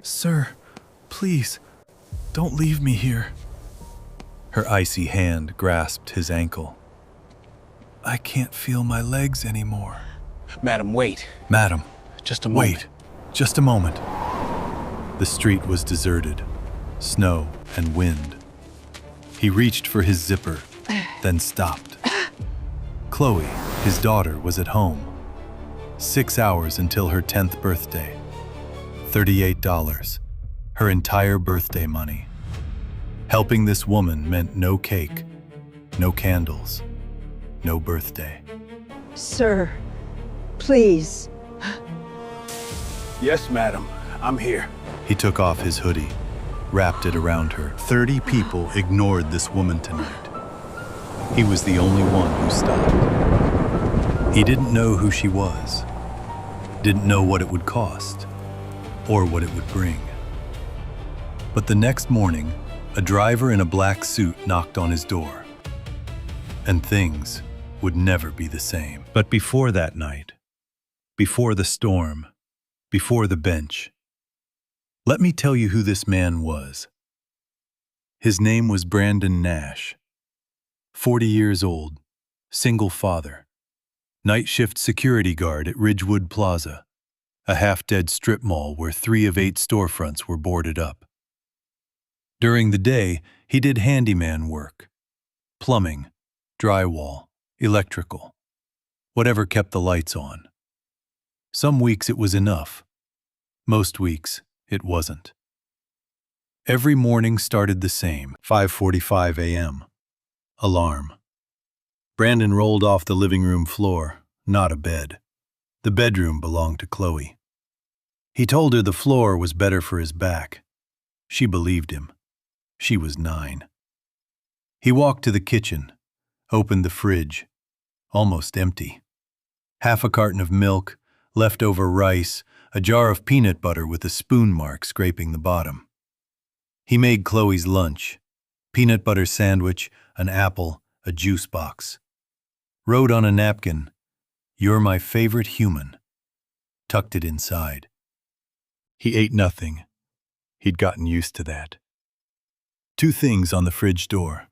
Sir, please, don't leave me here. Her icy hand grasped his ankle. I can't feel my legs anymore. Madam, wait. Madam, Just a moment. wait, just a moment. The street was deserted, snow and wind. He reached for his zipper, then stopped. Chloe, his daughter, was at home. 6 hours until her 10th birthday. $38, her entire birthday money. Helping this woman meant no cake, no candles, no birthday. Sir, please. Yes, madam. I'm here. He took off his hoodie, wrapped it around her. 30 people ignored this woman tonight. He was the only one who stopped. He didn't know who she was, didn't know what it would cost, or what it would bring. But the next morning, a driver in a black suit knocked on his door, and things would never be the same. But before that night, before the storm, before the bench, let me tell you who this man was. His name was Brandon Nash. 40 years old, single father, night shift security guard at Ridgewood Plaza, a half-dead strip mall where 3 of 8 storefronts were boarded up. During the day, he did handyman work, plumbing, drywall, electrical, whatever kept the lights on. Some weeks it was enough. Most weeks, it wasn't. Every morning started the same, 5:45 a.m. Alarm. Brandon rolled off the living room floor, not a bed. The bedroom belonged to Chloe. He told her the floor was better for his back. She believed him. She was 9. He walked to the kitchen, opened the fridge, almost empty. Half a carton of milk, leftover rice, a jar of peanut butter with a spoon mark scraping the bottom. He made Chloe's lunch, peanut butter sandwich, an apple, a juice box. Wrote on a napkin, "You're my favorite human," tucked it inside. He ate nothing. He'd gotten used to that. 2 things on the fridge door.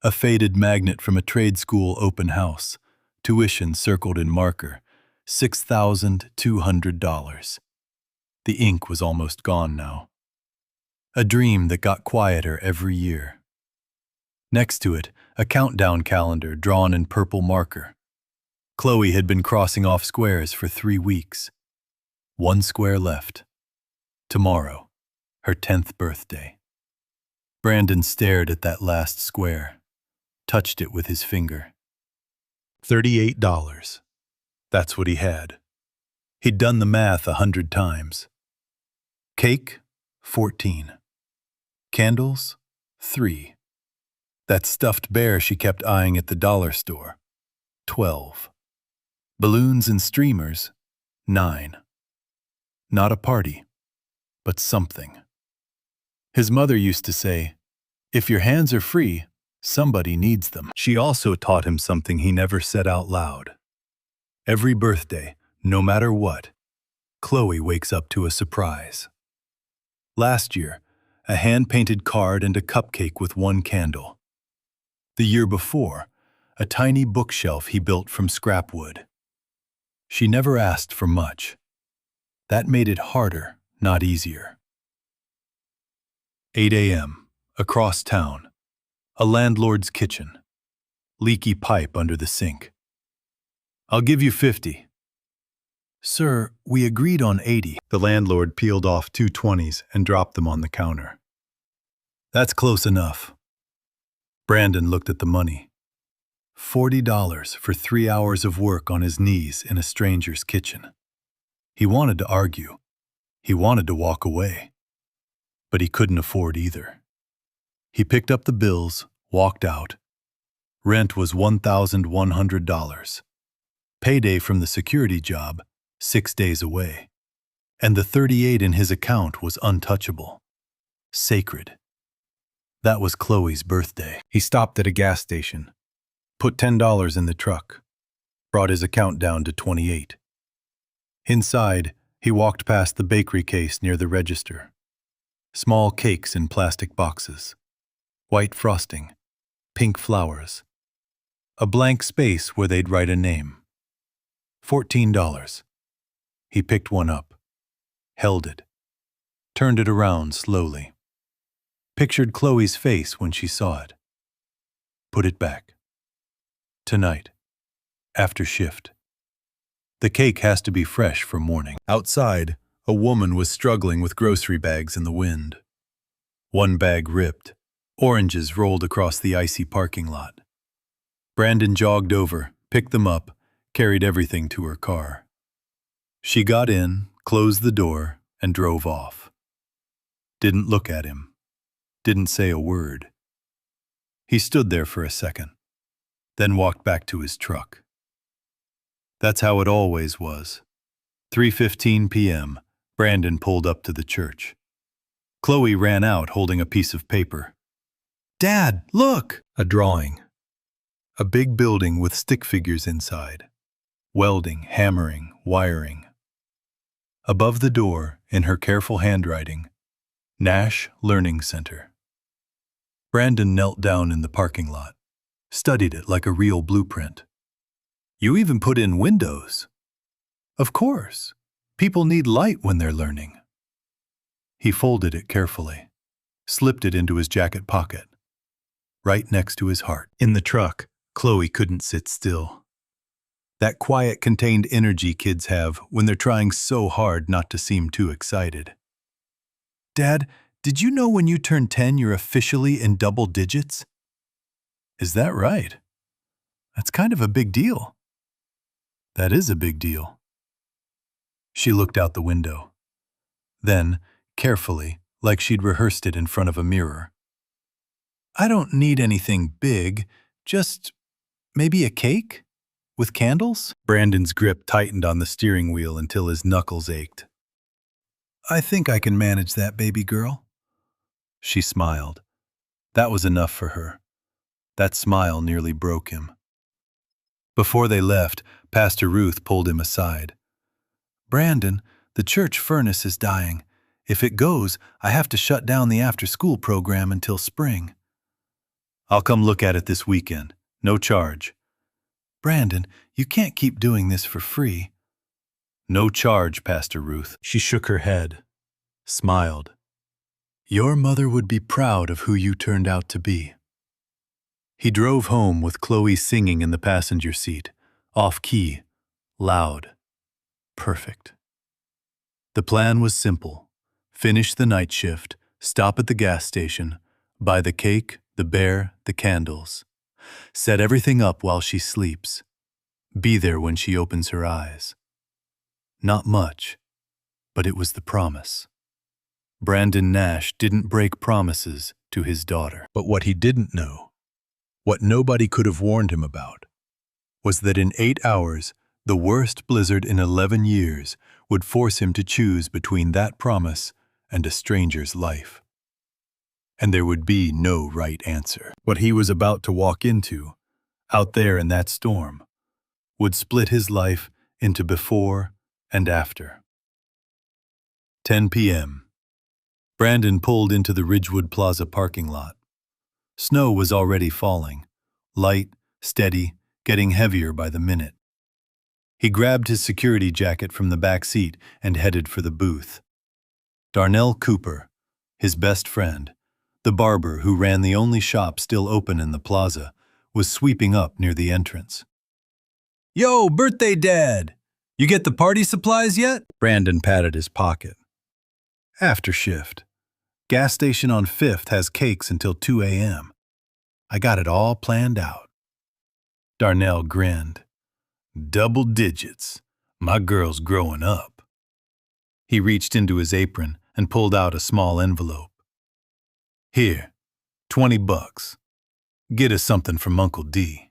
A faded magnet from a trade school open house, tuition circled in marker, $6,200. The ink was almost gone now. A dream that got quieter every year. Next to it, a countdown calendar drawn in purple marker. Chloe had been crossing off squares for 3 weeks. 1 square left. Tomorrow, her 10th birthday. Brandon stared at that last square, touched it with his finger. $38. That's what he had. He'd done the math 100 times. Cake, 14. Candles, 3. That stuffed bear she kept eyeing at the dollar store, 12. Balloons and streamers, 9. Not a party, but something. His mother used to say, "If your hands are free, somebody needs them." She also taught him something he never said out loud. Every birthday, no matter what, Chloe wakes up to a surprise. Last year, a hand-painted card and a cupcake with 1 candle. The year before, a tiny bookshelf he built from scrap wood. She never asked for much. That made it harder, not easier. 8 a.m., across town. A landlord's kitchen. Leaky pipe under the sink. "I'll give you 50. "Sir, we agreed on 80. The landlord peeled off 2 20s and dropped them on the counter. "That's close enough." Brandon looked at the money. $40 for 3 hours of work on his knees in a stranger's kitchen. He wanted to argue. He wanted to walk away. But he couldn't afford either. He picked up the bills, walked out. Rent was $1,100. Payday from the security job, 6 days away. And the 38 in his account was untouchable. Sacred. That was Chloe's birthday. He stopped at a gas station, put $10 in the truck, brought his account down to 28. Inside, He walked past the bakery case near the register. Small cakes in plastic boxes. White frosting. Pink flowers. A blank space where they'd write a name. $14. He picked one up. Held it. Turned it around slowly. Pictured Chloe's face when she saw it. Put it back. Tonight. After shift. The cake has to be fresh for morning. Outside, a woman was struggling with grocery bags in the wind. One bag ripped. Oranges rolled across the icy parking lot. Brandon jogged over, picked them up, carried everything to her car. She got in, closed the door, and drove off. Didn't look at him. Didn't say a word. He stood there for a second, then walked back to his truck. That's how it always was. 3:15 p.m., Brandon pulled up to the church. Chloe ran out holding a piece of paper. "Dad, look!" A drawing. A big building with stick figures inside. Welding, hammering, wiring. Above the door, in her careful handwriting, Nash Learning Center. Brandon knelt down in the parking lot, studied it like a real blueprint. You even put in windows. Of course, people need light when they're learning. He folded it carefully, slipped it into his jacket pocket, right next to his heart. In the truck, Chloe couldn't sit still. That quiet, contained energy kids have when they're trying so hard not to seem too excited. "Dad, did you know when you turn 10 you're officially in double digits?" "Is that right? That's kind of a big deal." "That is a big deal." She looked out the window. Then, carefully, like she'd rehearsed it in front of a mirror. "I don't need anything big, just maybe a cake? With candles?" Brandon's grip tightened on the steering wheel until his knuckles ached. "I think I can manage that, baby girl." She smiled. That was enough for her. That smile nearly broke him. Before they left, Pastor Ruth pulled him aside. "Brandon, the church furnace is dying. If it goes, I have to shut down the after-school program until spring." "I'll come look at it this weekend. No charge." "Brandon, you can't keep doing this for free." "No charge, Pastor Ruth." She shook her head, smiled. "Your mother would be proud of who you turned out to be." He drove home with Chloe singing in the passenger seat, off-key, loud, perfect. The plan was simple. Finish the night shift, stop at the gas station, buy the cake, the bear, the candles. Set everything up while she sleeps. Be there when she opens her eyes. Not much, but it was the promise. Brandon Nash didn't break promises to his daughter. But what he didn't know, what nobody could have warned him about, was that in 8 hours, the worst blizzard in 11 years would force him to choose between that promise and a stranger's life. And there would be no right answer. What he was about to walk into, out there in that storm, would split his life into before and after. 10 p.m. Brandon pulled into the Ridgewood Plaza parking lot. Snow was already falling, light, steady, getting heavier by the minute. He grabbed his security jacket from the back seat and headed for the booth. Darnell Cooper, his best friend, the barber who ran the only shop still open in the plaza, was sweeping up near the entrance. "Yo, birthday dad! You get the party supplies yet?" Brandon patted his pocket. "After shift. Gas station on 5th has cakes until 2 a.m. I got it all planned out." Darnell grinned. "Double digits. My girl's growing up." He reached into his apron and pulled out a small envelope. "Here, $20. Get us something from Uncle D."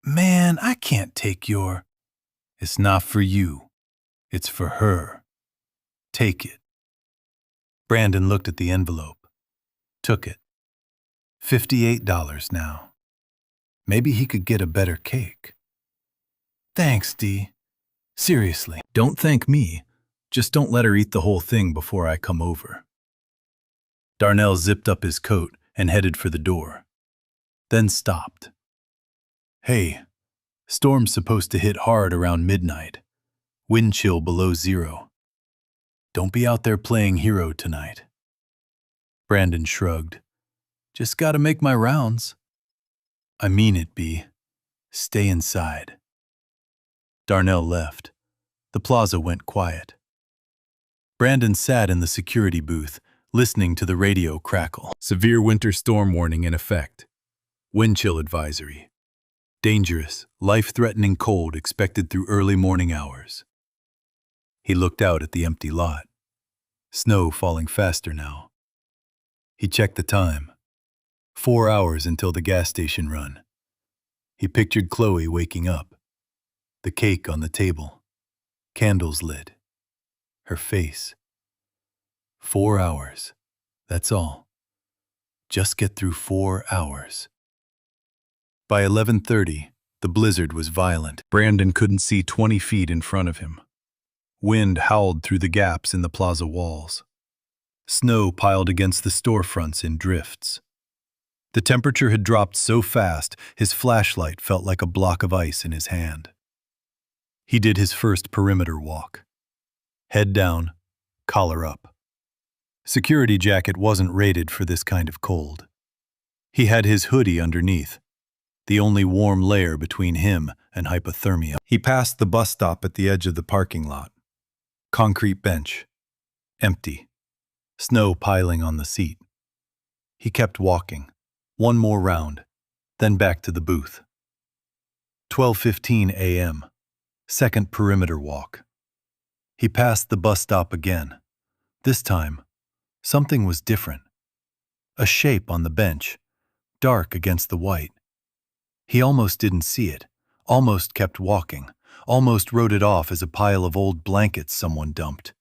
"Man, I can't take your—" "It's not for you. It's for her. Take it." Brandon looked at the envelope, took it. $58 now. Maybe he could get a better cake. "Thanks, Dee. Seriously, don't thank me. Just don't let her eat the whole thing before I come over. Darnell zipped up his coat and headed for the door, then stopped. Hey, storm's supposed to hit hard around midnight. Wind chill below 0. Don't be out there playing hero tonight. Brandon shrugged. Just gotta make my rounds. I mean it, B. Stay inside. Darnell left. The plaza went quiet. Brandon sat in the security booth, listening to the radio crackle. Severe winter storm warning in effect. Wind chill advisory. Dangerous, life-threatening cold expected through early morning hours. He looked out at the empty lot. Snow falling faster now. He checked the time. 4 hours until the gas station run. He pictured Chloe waking up. The cake on the table. Candles lit. Her face. 4 hours. That's all. Just get through 4 hours. By 11:30, the blizzard was violent. Brandon couldn't see 20 feet in front of him. Wind howled through the gaps in the plaza walls. Snow piled against the storefronts in drifts. The temperature had dropped so fast, his flashlight felt like a block of ice in his hand. He did his first perimeter walk. Head down, collar up. Security jacket wasn't rated for this kind of cold. He had his hoodie underneath, the only warm layer between him and hypothermia. He passed the bus stop at the edge of the parking lot. Concrete bench. Empty. Snow piling on the seat. He kept walking. One more round, then back to the booth. 12:15 a.m. Second perimeter walk. He passed the bus stop again. This time, something was different. A shape on the bench, dark against the white. He almost didn't see it, almost kept walking, almost wrote it off as a pile of old blankets someone dumped.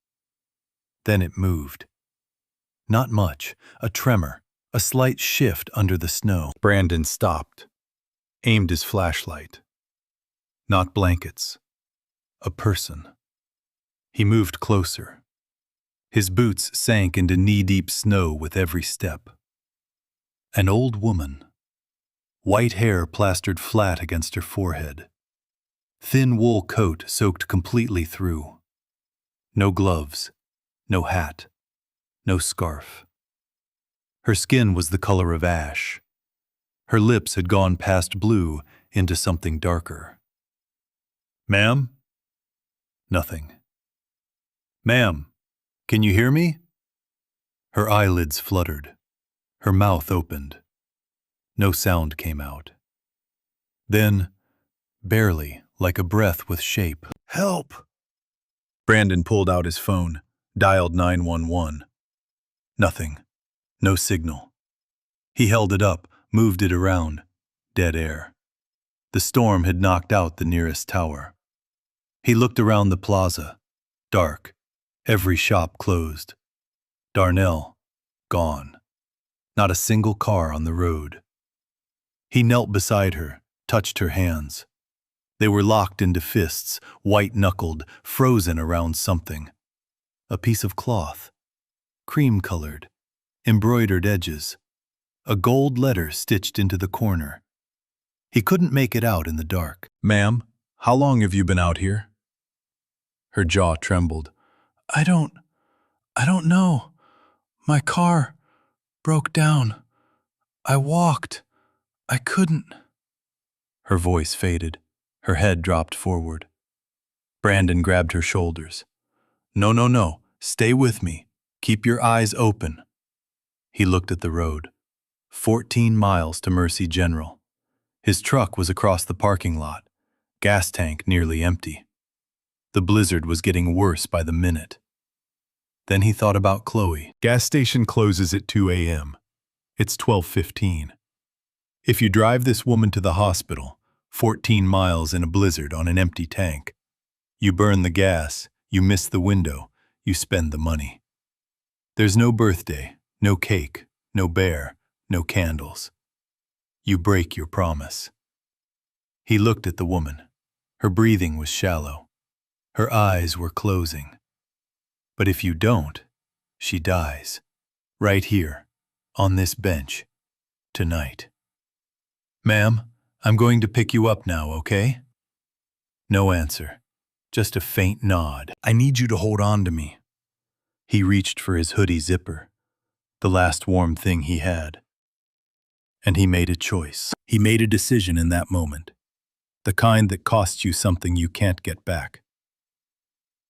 Then it moved. Not much, a tremor, a slight shift under the snow. Brandon stopped, aimed his flashlight. Not blankets. A person. He moved closer. His boots sank into knee-deep snow with every step. An old woman. White hair plastered flat against her forehead. Thin wool coat soaked completely through. No gloves, no hat, no scarf. Her skin was the color of ash. Her lips had gone past blue into something darker. Ma'am? Nothing. Ma'am, can you hear me? Her eyelids fluttered. Her mouth opened. No sound came out. Then, barely, like a breath with shape, "Help!" Brandon pulled out his phone, dialed 911. Nothing. No signal. He held it up, moved it around. Dead air. The storm had knocked out the nearest tower. He looked around the plaza. Dark. Every shop closed. Darnell, gone. Not a single car on the road. He knelt beside her, touched her hands. They were locked into fists, white-knuckled, frozen around something. A piece of cloth. Cream-colored. Embroidered edges. A gold letter stitched into the corner. He couldn't make it out in the dark. Ma'am, how long have you been out here? Her jaw trembled. I don't know. My car broke down. I walked. I couldn't. Her voice faded. Her head dropped forward. Brandon grabbed her shoulders. No. Stay with me. Keep your eyes open. He looked at the road. 14 miles to Mercy General. His truck was across the parking lot. Gas tank nearly empty. The blizzard was getting worse by the minute. Then he thought about Chloe. Gas station closes at 2 a.m. It's 12:15. If you drive this woman to the hospital, 14 miles in a blizzard on an empty tank, you burn the gas, you miss the window, you spend the money. There's no birthday, no cake, no bear, no candles. You break your promise. He looked at the woman. Her breathing was shallow. Her eyes were closing. But if you don't, she dies. Right here, on this bench, tonight. Ma'am, I'm going to pick you up now, okay? No answer, just a faint nod. I need you to hold on to me. He reached for his hoodie zipper, the last warm thing he had. And he made a choice. He made a decision in that moment, the kind that costs you something you can't get back.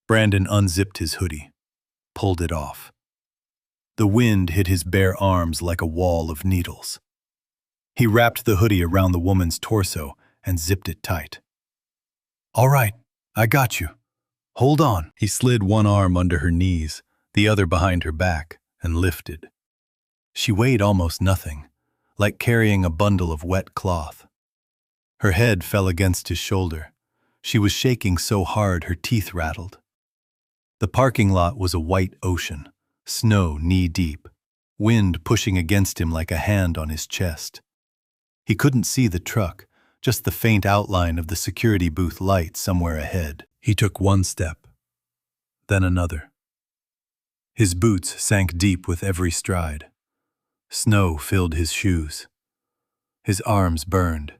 Brandon unzipped his hoodie, pulled it off. The wind hit his bare arms like a wall of needles. He wrapped the hoodie around the woman's torso and zipped it tight. All right, I got you. Hold on. He slid one arm under her knees, the other behind her back, and lifted. She weighed almost nothing, like carrying a bundle of wet cloth. Her head fell against his shoulder. She was shaking so hard her teeth rattled. The parking lot was a white ocean, snow knee-deep, wind pushing against him like a hand on his chest. He couldn't see the truck, just the faint outline of the security booth light somewhere ahead. He took one step, then another. His boots sank deep with every stride. Snow filled his shoes. His arms burned.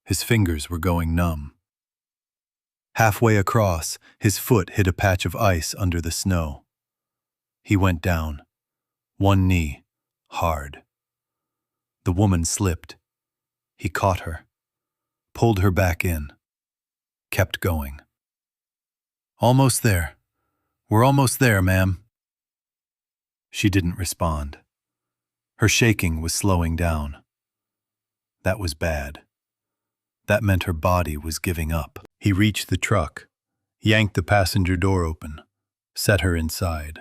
His fingers were going numb. Halfway across, his foot hit a patch of ice under the snow. He went down, one knee, hard. The woman slipped. He caught her, pulled her back in, kept going. Almost there. We're almost there, ma'am. She didn't respond. Her shaking was slowing down. That was bad. That meant her body was giving up. He reached the truck, yanked the passenger door open, set her inside.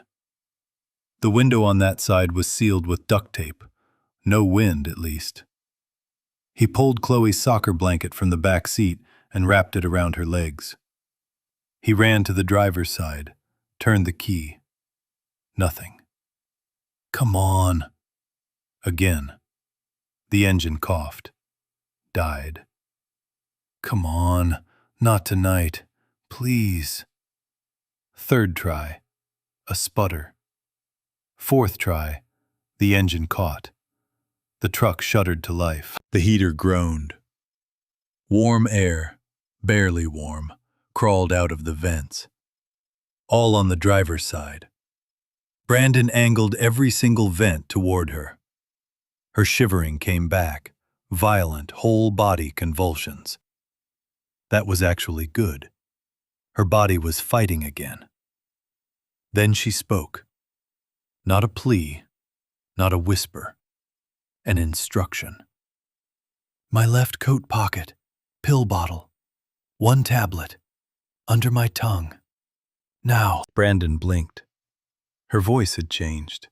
The window on that side was sealed with duct tape. No wind, at least. He pulled Chloe's soccer blanket from the back seat and wrapped it around her legs. He ran to the driver's side, turned the key. Nothing. Come on. Again. The engine coughed. Died. Come on. Not tonight. Please. Third try. A sputter. Fourth try. The engine caught. The truck shuddered to life. The heater groaned. Warm air, barely warm, crawled out of the vents. All on the driver's side. Brandon angled every single vent toward her. Her shivering came back, violent, whole-body convulsions. That was actually good. Her body was fighting again. Then she spoke. Not a plea, not a whisper. An instruction. My left coat pocket, pill bottle, one tablet, under my tongue. Now. Brandon blinked. Her voice had changed.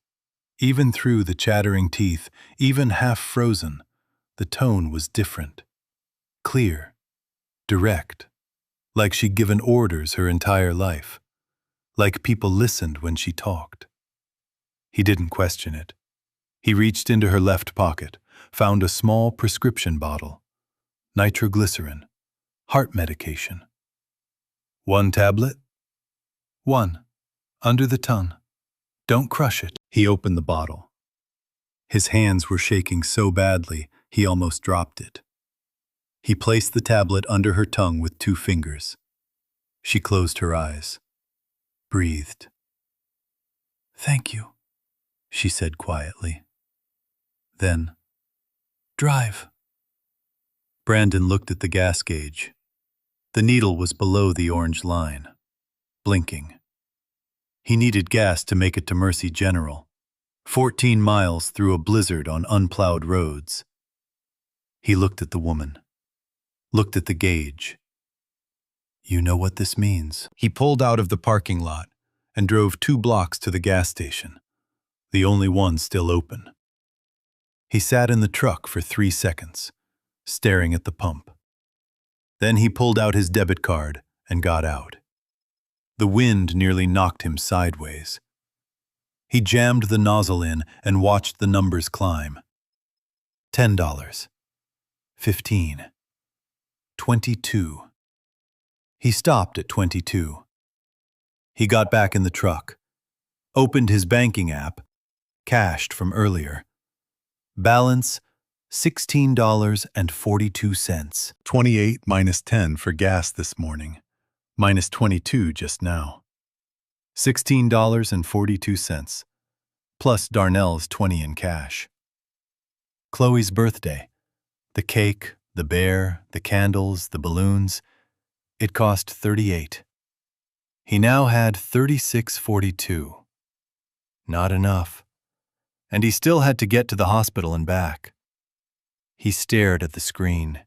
Even through the chattering teeth, even half frozen, the tone was different. Clear, direct, like she'd given orders her entire life, like people listened when she talked. He didn't question it. He reached into her left pocket, found a small prescription bottle, nitroglycerin, heart medication. One tablet? One, under the tongue. Don't crush it. He opened the bottle. His hands were shaking so badly, he almost dropped it. He placed the tablet under her tongue with 2 fingers. She closed her eyes, breathed. Thank you, she said quietly. Then, drive. Brandon looked at the gas gauge. The needle was below the orange line, blinking. He needed gas to make it to Mercy General, 14 miles through a blizzard on unplowed roads. He looked at the woman, looked at the gauge. You know what this means. He pulled out of the parking lot and drove 2 blocks to the gas station, the only one still open. He sat in the truck for 3 seconds, staring at the pump. Then he pulled out his debit card and got out. The wind nearly knocked him sideways. He jammed the nozzle in and watched the numbers climb. $10. 15. 22. He stopped at 22. He got back in the truck, Opened his banking app, cashed from earlier. Balance $16.42. 28 minus 10 for gas this morning. Minus 22 just now. $16.42. Plus Darnell's 20 in cash. Chloe's birthday. The cake, the bear, the candles, the balloons. It cost 38. He now had 36.42. Not enough. And he still had to get to the hospital and back. He stared at the screen,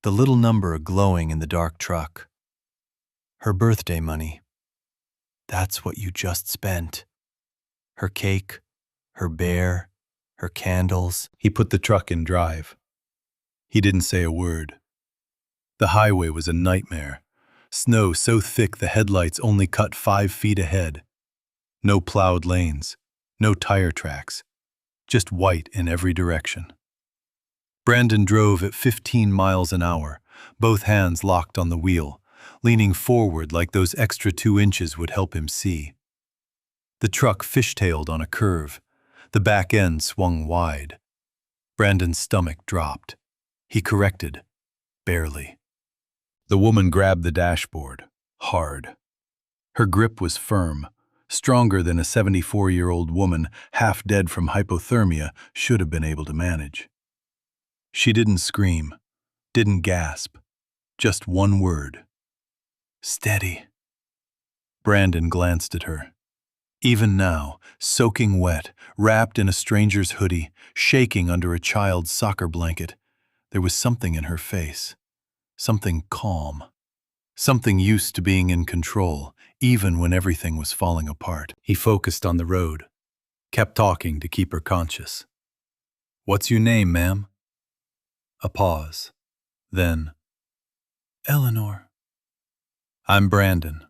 the little number glowing in the dark truck. Her birthday money. That's what you just spent. Her cake, her bear, her candles. He put the truck in drive. He didn't say a word. The highway was a nightmare. Snow so thick the headlights only cut 5 feet ahead. No plowed lanes, no tire tracks, just white in every direction. Brandon drove at 15 miles an hour, both hands locked on the wheel, leaning forward like those extra 2 inches would help him see. The truck fishtailed on a curve. The back end swung wide. Brandon's stomach dropped. He corrected, barely. The woman grabbed the dashboard, hard. Her grip was firm, stronger than a 74-year-old woman half dead from hypothermia should have been able to manage. She didn't scream, didn't gasp, just one word. Steady. Brandon glanced at her. Even now, soaking wet, wrapped in a stranger's hoodie, shaking under a child's soccer blanket, there was something in her face, something calm, something used to being in control, even when everything was falling apart. He focused on the road, kept talking to keep her conscious. "What's your name, ma'am?" A pause. Then, "Eleanor." "I'm Brandon.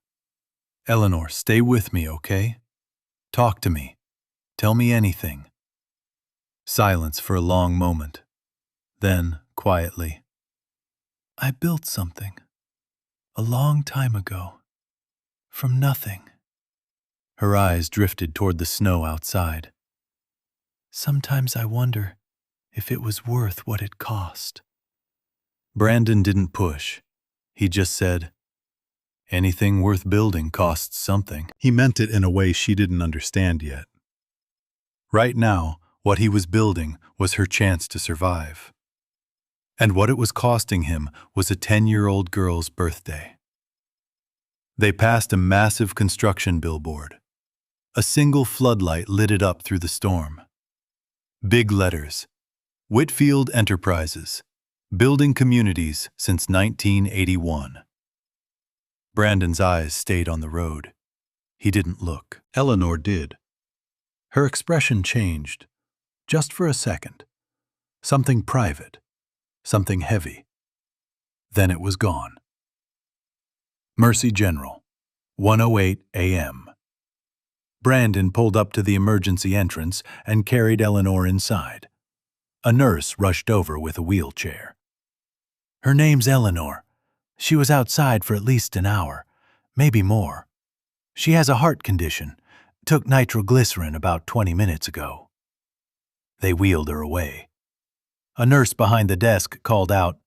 Eleanor, stay with me, okay? Talk to me. Tell me anything." Silence for a long moment. Then, quietly, "I built something. A long time ago. From nothing." Her eyes drifted toward the snow outside. "Sometimes I wonder if it was worth what it cost." Brandon didn't push. He just said, "Anything worth building costs something." He meant it in a way she didn't understand yet. Right now, what he was building was her chance to survive. And what it was costing him was a 10-year-old girl's birthday. They passed a massive construction billboard. A single floodlight lit it up through the storm. Big letters. Whitfield Enterprises. Building communities since 1981. Brandon's eyes stayed on the road. He didn't look. Eleanor did. Her expression changed, just for a second. Something private, something heavy. Then it was gone. Mercy General, 1:08 a.m. Brandon pulled up to the emergency entrance and carried Eleanor inside. A nurse rushed over with a wheelchair. "Her name's Eleanor. She was outside for at least an hour, maybe more. She has a heart condition. Took nitroglycerin about 20 minutes ago." They wheeled her away. A nurse behind the desk called out,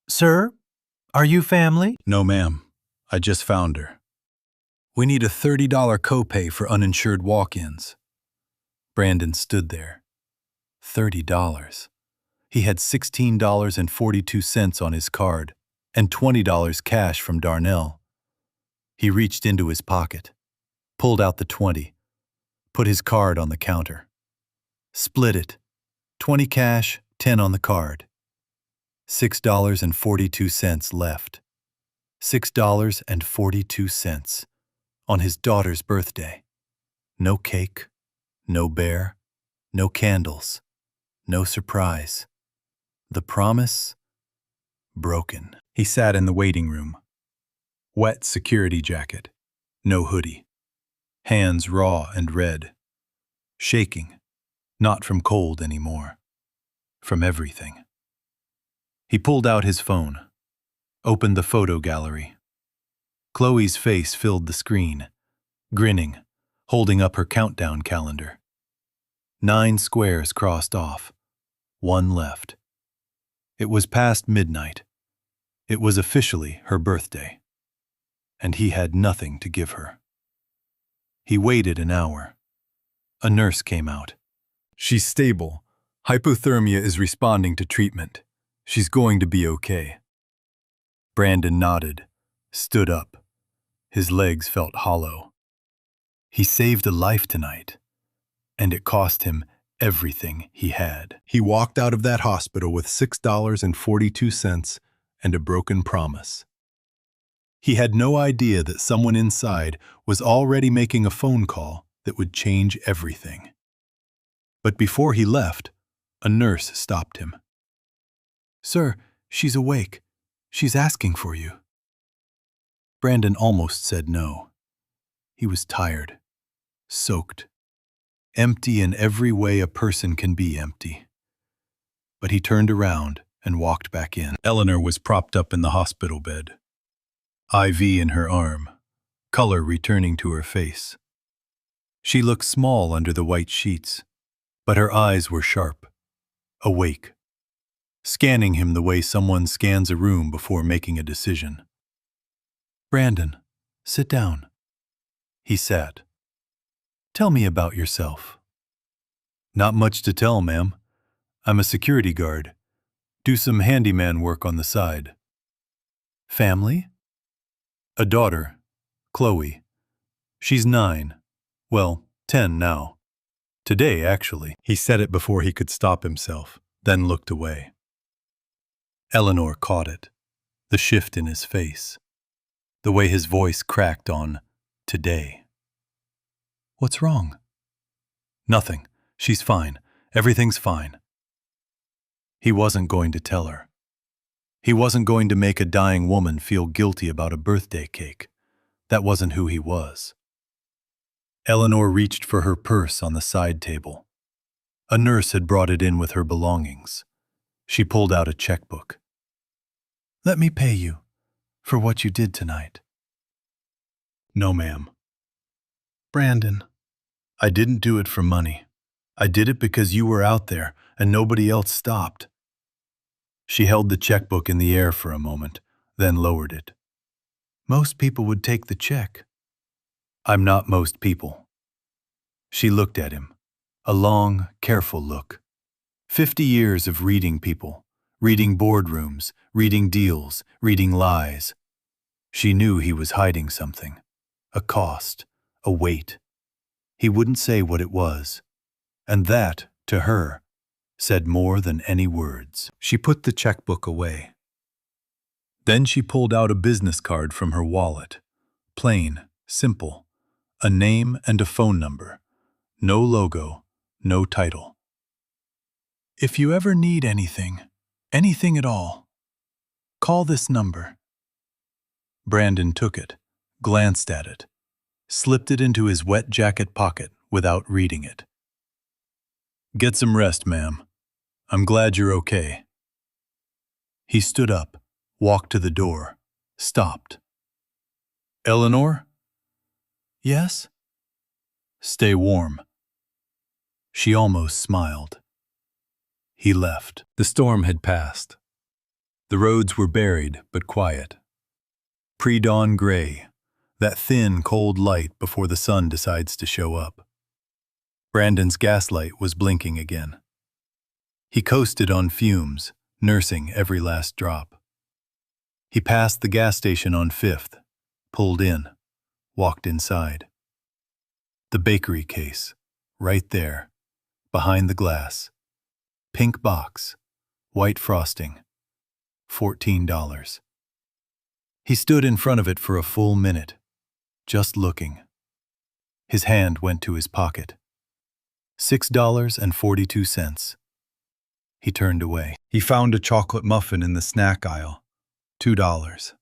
"Sir, are you family?" "No, ma'am. I just found her. We need a $30 copay for uninsured walk-ins." Brandon stood there. $30. He had $16.42 on his card and $20 cash from Darnell. He reached into his pocket, pulled out the 20, put his card on the counter. Split it. 20 cash, 10 on the card. $6.42 left. $6.42 on his daughter's birthday. No cake, no bear, no candles, no surprise. The promise, broken. He sat in the waiting room. Wet security jacket, no hoodie. Hands raw and red. Shaking, not from cold anymore. From everything. He pulled out his phone, opened the photo gallery. Chloe's face filled the screen, grinning, holding up her countdown calendar. 9 squares crossed off, 1 left. It was past midnight. It was officially her birthday, and he had nothing to give her. He waited an hour. A nurse came out. "She's stable. Hypothermia is responding to treatment. She's going to be okay." Brandon nodded, stood up. His legs felt hollow. He saved a life tonight, and it cost him everything he had. He walked out of that hospital with $6.42 and a broken promise. He had no idea that someone inside was already making a phone call that would change everything. But before he left, a nurse stopped him. "Sir, she's awake. She's asking for you." Brandon almost said no. He was tired, soaked, empty in every way a person can be empty. But he turned around and walked back in. Eleanor was propped up in the hospital bed, IV in her arm, color returning to her face. She looked small under the white sheets, but her eyes were sharp, awake, scanning him the way someone scans a room before making a decision. "Brandon, sit down." He sat. "Tell me about yourself." "Not much to tell, ma'am. I'm a security guard. Do some handyman work on the side." "Family?" "A daughter, Chloe. She's 9. Well, 10 now. Today, actually." He said it before he could stop himself, then looked away. Eleanor caught it, the shift in his face, the way his voice cracked on today. "What's wrong?" "Nothing. She's fine. Everything's fine." He wasn't going to tell her. He wasn't going to make a dying woman feel guilty about a birthday cake. That wasn't who he was. Eleanor reached for her purse on the side table. A nurse had brought it in with her belongings. She pulled out a checkbook. "Let me pay you for what you did tonight." "No, ma'am." "Brandon, I didn't do it for money. I did it because you were out there and nobody else stopped." She held the checkbook in the air for a moment, then lowered it. "Most people would take the check." "I'm not most people." She looked at him, a long, careful look. 50 years of reading people, reading boardrooms, reading deals, reading lies. She knew he was hiding something, a cost, a weight. He wouldn't say what it was, and that, to her, said more than any words. She put the checkbook away. Then she pulled out a business card from her wallet. Plain, simple, a name and a phone number. No logo, no title. "If you ever need anything at all, call this number." Brandon took it, glanced at it, slipped it into his wet jacket pocket without reading it. "Get some rest, ma'am. I'm glad you're okay." He stood up, walked to the door, stopped. "Eleanor?" "Yes?" "Stay warm." She almost smiled. He left. The storm had passed. The roads were buried but quiet. Pre-dawn gray, that thin, cold light before the sun decides to show up. Brandon's gaslight was blinking again. He coasted on fumes, nursing every last drop. He passed the gas station on 5th, pulled in, walked inside. The bakery case, right there, behind the glass. Pink box, white frosting, $14. He stood in front of it for a full minute, just looking. His hand went to his pocket. $6.42. He turned away. He found a chocolate muffin in the snack aisle, $2.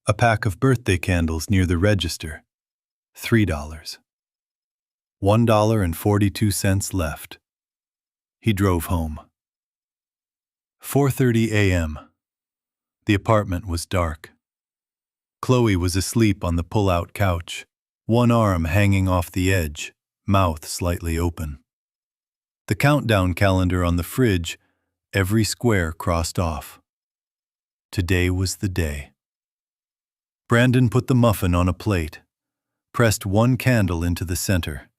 A pack of birthday candles near the register, $3. $1.42 left. He drove home. 4:30 a.m. The apartment was dark. Chloe was asleep on the pull-out couch, one arm hanging off the edge, mouth slightly open. The countdown calendar on the fridge, every square crossed off. Today was the day. Brandon put the muffin on a plate, pressed one candle into the center,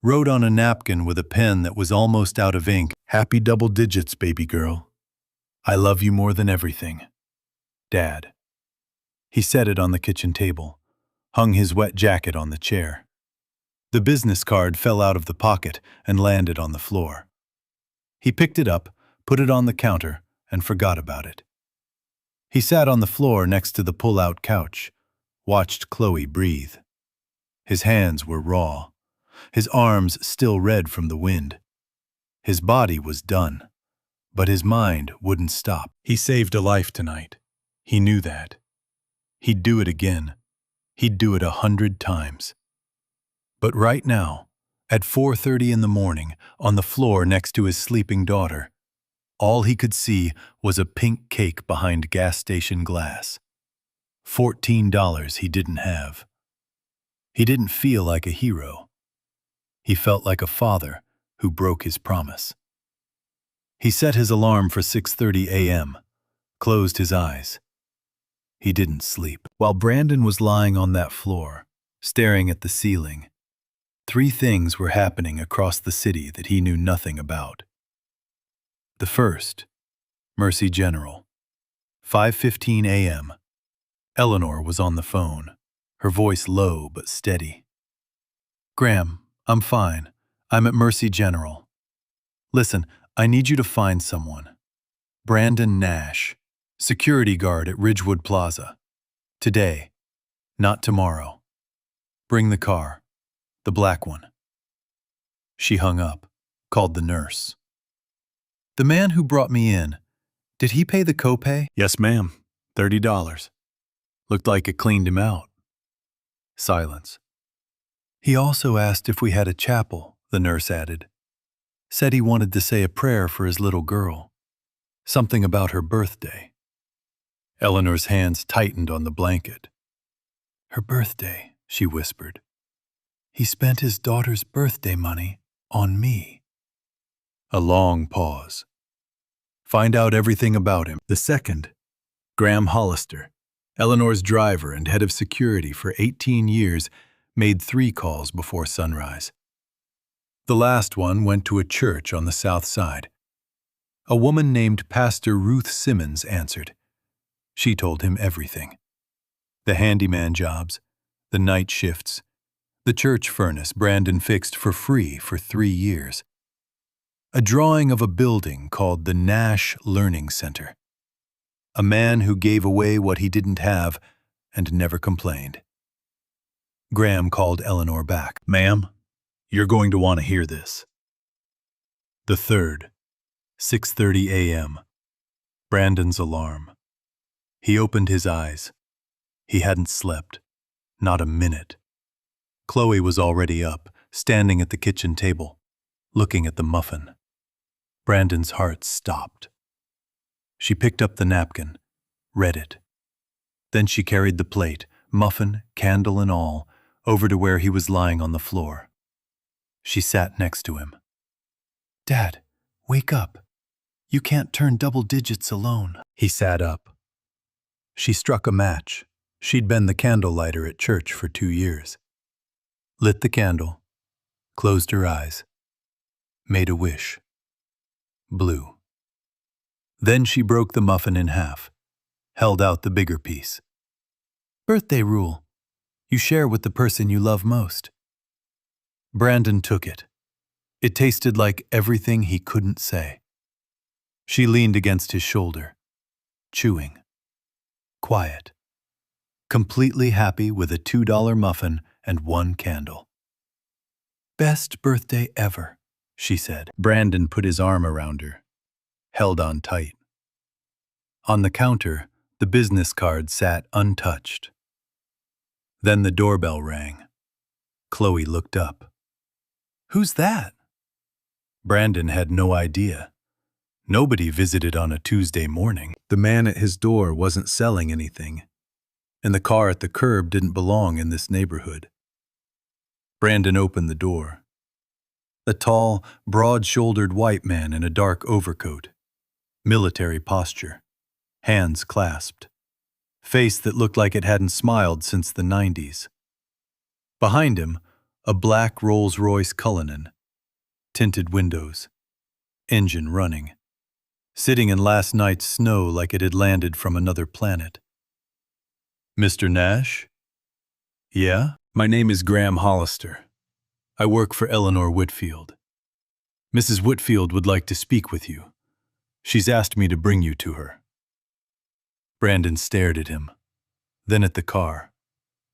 wrote on a napkin with a pen that was almost out of ink, "Happy double digits, baby girl. I love you more than everything. Dad." He set it on the kitchen table, hung his wet jacket on the chair. The business card fell out of the pocket and landed on the floor. He picked it up, put it on the counter, and forgot about it. He sat on the floor next to the pull-out couch, watched Chloe breathe. His hands were raw, his arms still red from the wind. His body was done, but his mind wouldn't stop. He saved a life tonight. He knew that. He'd do it again. He'd do it 100 times. But right now, at 4:30 in the morning, on the floor next to his sleeping daughter, all he could see was a pink cake behind gas station glass. $14 he didn't have. He didn't feel like a hero. He felt like a father who broke his promise. He set his alarm for 6:30 a.m., closed his eyes. He didn't sleep. While Brandon was lying on that floor, staring at the ceiling, 3 things were happening across the city that he knew nothing about. The first, Mercy General. 5:15 a.m. Eleanor was on the phone, her voice low but steady. "Graham, I'm fine. I'm at Mercy General. Listen, I need you to find someone. Brandon Nash, security guard at Ridgewood Plaza. Today, not tomorrow. Bring the car, the black one." She hung up, called the nurse. "The man who brought me in, did he pay the copay?" "Yes, ma'am. $30. Looked like it cleaned him out." Silence. "He also asked if we had a chapel," the nurse added. "Said he wanted to say a prayer for his little girl. Something about her birthday." Eleanor's hands tightened on the blanket. "Her birthday," she whispered. "He spent his daughter's birthday money on me." A long pause. "Find out everything about him." The second, Graham Hollister, Eleanor's driver and head of security for 18 years, made 3 calls before sunrise. The last one went to a church on the south side. A woman named Pastor Ruth Simmons answered. She told him everything. The handyman jobs, the night shifts, the church furnace Brandon fixed for free for 3 years. A drawing of a building called the Nash Learning Center. A man who gave away what he didn't have and never complained. Graham called Eleanor back. "Ma'am, you're going to want to hear this." The third, 6:30 a.m. Brandon's alarm. He opened his eyes. He hadn't slept, not a minute. Chloe was already up, standing at the kitchen table, looking at the muffin. Brandon's heart stopped. She picked up the napkin, read it. Then she carried the plate, muffin, candle and all, over to where he was lying on the floor. She sat next to him. "Dad, wake up. You can't turn double digits alone." He sat up. She struck a match. She'd been the candle lighter at church for 2 years. Lit the candle, closed her eyes, made a wish. Blew. Then she broke the muffin in half, held out the bigger piece. "Birthday rule. You share with the person you love most." Brandon took it. It tasted like everything he couldn't say. She leaned against his shoulder, chewing. Quiet. Completely happy with a $2 muffin and 1 candle. "Best birthday ever," she said. Brandon put his arm around her, held on tight. On the counter, the business card sat untouched. Then the doorbell rang. Chloe looked up. "Who's that?" Brandon had no idea. Nobody visited on a Tuesday morning. The man at his door wasn't selling anything, and the car at the curb didn't belong in this neighborhood. Brandon opened the door. A tall, broad-shouldered white man in a dark overcoat. Military posture. Hands clasped. Face that looked like it hadn't smiled since the 90s. Behind him, a black Rolls-Royce Cullinan. Tinted windows. Engine running. Sitting in last night's snow like it had landed from another planet. Mr. Nash? Yeah? My name is Graham Hollister. I work for Eleanor Whitfield. Mrs. Whitfield would like to speak with you. She's asked me to bring you to her. Brandon stared at him, then at the car,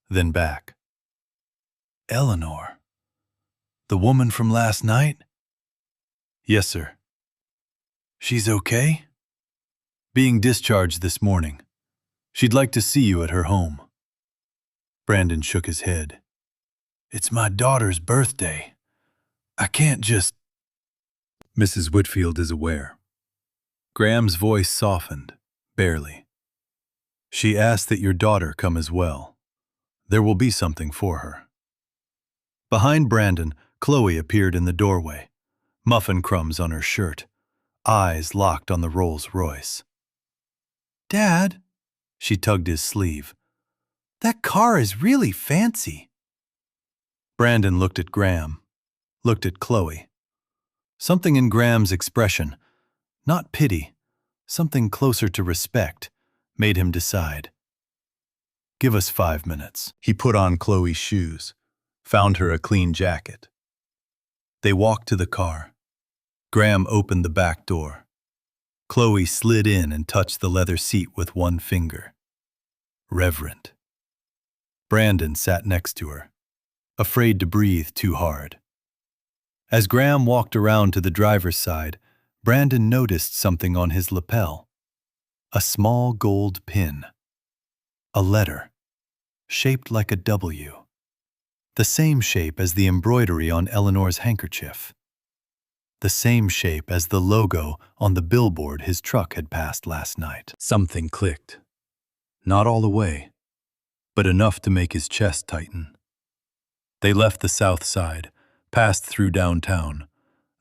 then back. Eleanor? The woman from last night? Yes, sir. She's okay? Being discharged this morning. She'd like to see you at her home. Brandon shook his head. It's my daughter's birthday. I can't just... Mrs. Whitfield is aware. Graham's voice softened, barely. She asked that your daughter come as well. There will be something for her. Behind Brandon, Chloe appeared in the doorway, muffin crumbs on her shirt, eyes locked on the Rolls-Royce. Dad, she tugged his sleeve. That car is really fancy. Brandon looked at Graham, looked at Chloe. Something in Graham's expression, not pity, something closer to respect, made him decide. Give us 5 minutes. He put on Chloe's shoes, found her a clean jacket. They walked to the car. Graham opened the back door. Chloe slid in and touched the leather seat with one finger. Reverent. Brandon sat next to her, afraid to breathe too hard. As Graham walked around to the driver's side, Brandon noticed something on his lapel. A small gold pin. A letter, shaped like a W. The same shape as the embroidery on Eleanor's handkerchief. The same shape as the logo on the billboard his truck had passed last night. Something clicked. Not all the way, but enough to make his chest tighten. They left the south side, passed through downtown,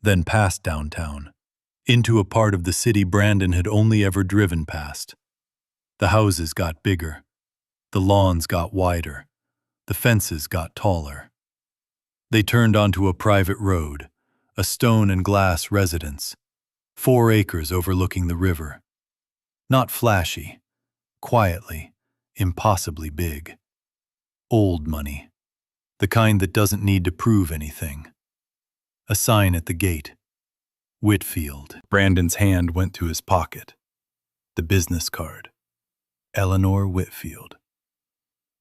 then past downtown, into a part of the city Brandon had only ever driven past. The houses got bigger. The lawns got wider. The fences got taller. They turned onto a private road, a stone and glass residence, 4 acres overlooking the river. Not flashy, quietly, impossibly big. Old money, the kind that doesn't need to prove anything. A sign at the gate. Whitfield. Brandon's hand went to his pocket. The business card. Eleanor Whitfield.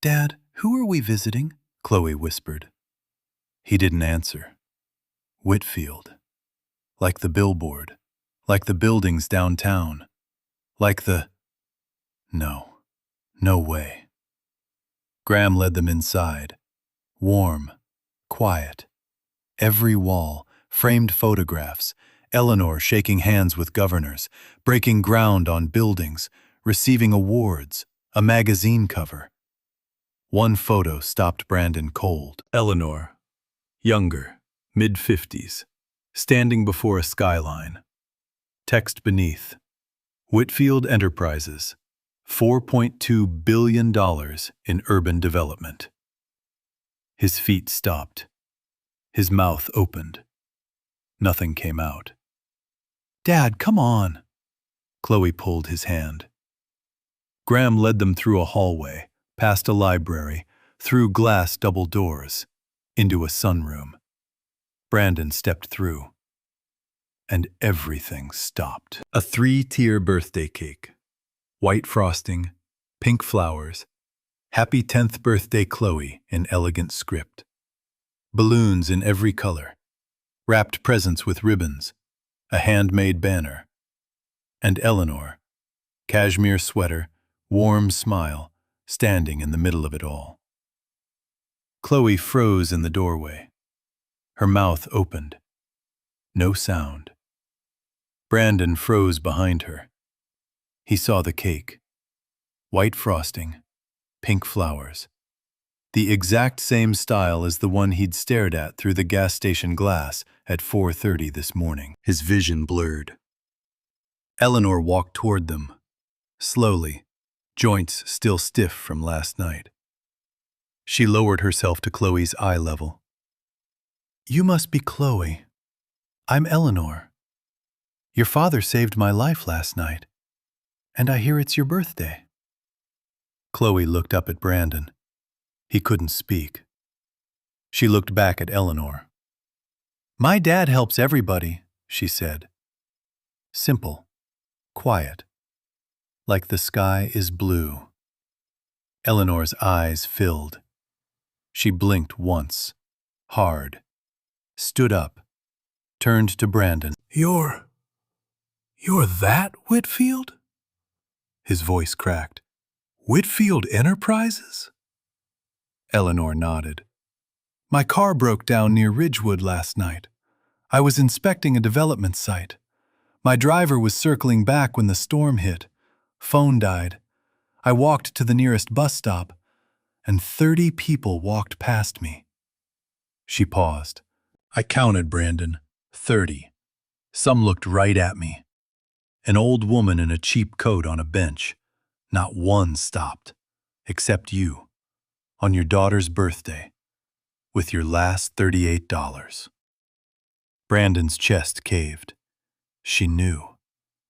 Dad, who are we visiting? Chloe whispered. He didn't answer. Whitfield. Like the billboard. Like the buildings downtown. Like the... No. No way. Graham led them inside. Warm. Quiet. Every wall, framed photographs, Eleanor shaking hands with governors, breaking ground on buildings, receiving awards, a magazine cover. One photo stopped Brandon cold. Eleanor, younger, mid-50s, standing before a skyline. Text beneath, Whitfield Enterprises, $4.2 billion in urban development. His feet stopped. His mouth opened. Nothing came out. Dad, come on. Chloe pulled his hand. Graham led them through a hallway, past a library, through glass double doors, into a sunroom. Brandon stepped through, and everything stopped. A 3-tier birthday cake. White frosting, pink flowers, Happy 10th Birthday Chloe in elegant script. Balloons in every color, wrapped presents with ribbons, a handmade banner. And Eleanor, cashmere sweater, warm smile, standing in the middle of it all. Chloe froze in the doorway. Her mouth opened. No sound. Brandon froze behind her. He saw the cake. White frosting, pink flowers, The exact same style as the one he'd stared at through the gas station glass at 4:30 this morning. His vision blurred. Eleanor walked toward them, slowly, joints still stiff from last night. She lowered herself to Chloe's eye level. "You must be Chloe. I'm Eleanor. Your father saved my life last night, and I hear it's your birthday." Chloe looked up at Brandon. He couldn't speak. She looked back at Eleanor. "My dad helps everybody," she said. Simple, quiet, like the sky is blue. Eleanor's eyes filled. She blinked once, hard, stood up, turned to Brandon. You're that Whitfield?" His voice cracked. "Whitfield Enterprises?" Eleanor nodded. "My car broke down near Ridgewood last night. I was inspecting a development site. My driver was circling back when the storm hit. Phone died. I walked to the nearest bus stop, and 30 people walked past me." She paused. "I counted, Brandon. 30. Some looked right at me. An old woman in a cheap coat on a bench. Not one stopped, except you, on your daughter's birthday, with your last $38. Brandon's chest caved. She knew.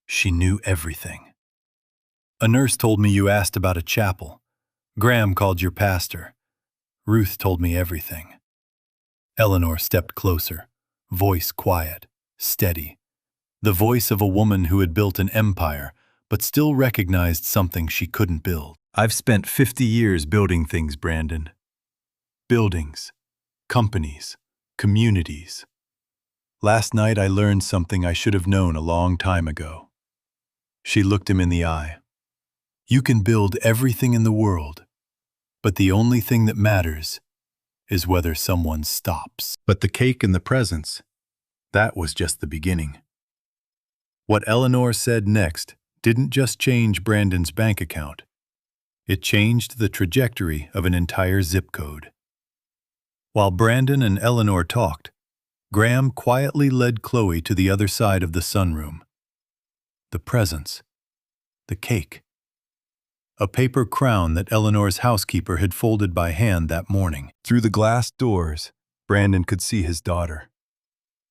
She knew everything. "A nurse told me you asked about a chapel. Graham called your pastor. Ruth told me everything." Eleanor stepped closer, voice quiet, steady. The voice of a woman who had built an empire, but still recognized something she couldn't build. "I've spent 50 years building things, Brandon. Buildings, companies, communities. Last night I learned something I should have known a long time ago." She looked him in the eye. "You can build everything in the world, but the only thing that matters is whether someone stops." But the cake and the presents, that was just the beginning. What Eleanor said next didn't just change Brandon's bank account. It changed the trajectory of an entire zip code. While Brandon and Eleanor talked, Graham quietly led Chloe to the other side of the sunroom. The presents. The cake. A paper crown that Eleanor's housekeeper had folded by hand that morning. Through the glass doors, Brandon could see his daughter,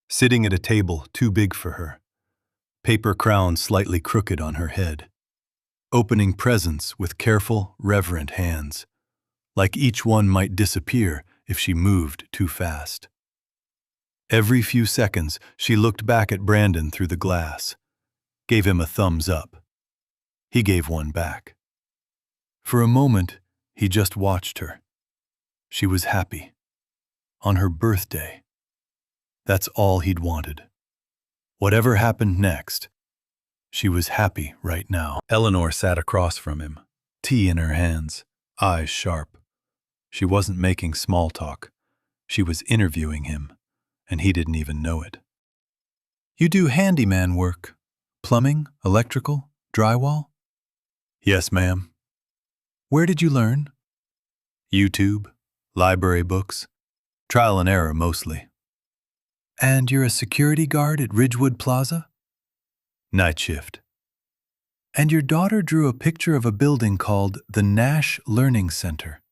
sitting at a table too big for her, paper crown slightly crooked on her head, opening presents with careful, reverent hands, like each one might disappear if she moved too fast. Every few seconds, she looked back at Brandon through the glass, gave him a thumbs up. He gave one back. For a moment, he just watched her. She was happy. On her birthday. That's all he'd wanted. Whatever happened next, she was happy right now. Eleanor sat across from him, tea in her hands, eyes sharp. She wasn't making small talk. She was interviewing him, and he didn't even know it. "You do handyman work? Plumbing, electrical, drywall?" "Yes, ma'am." "Where did you learn?" "YouTube, library books, trial and error mostly." "And you're a security guard at Ridgewood Plaza?" "Night shift." "And your daughter drew a picture of a building called the Nash Learning Center."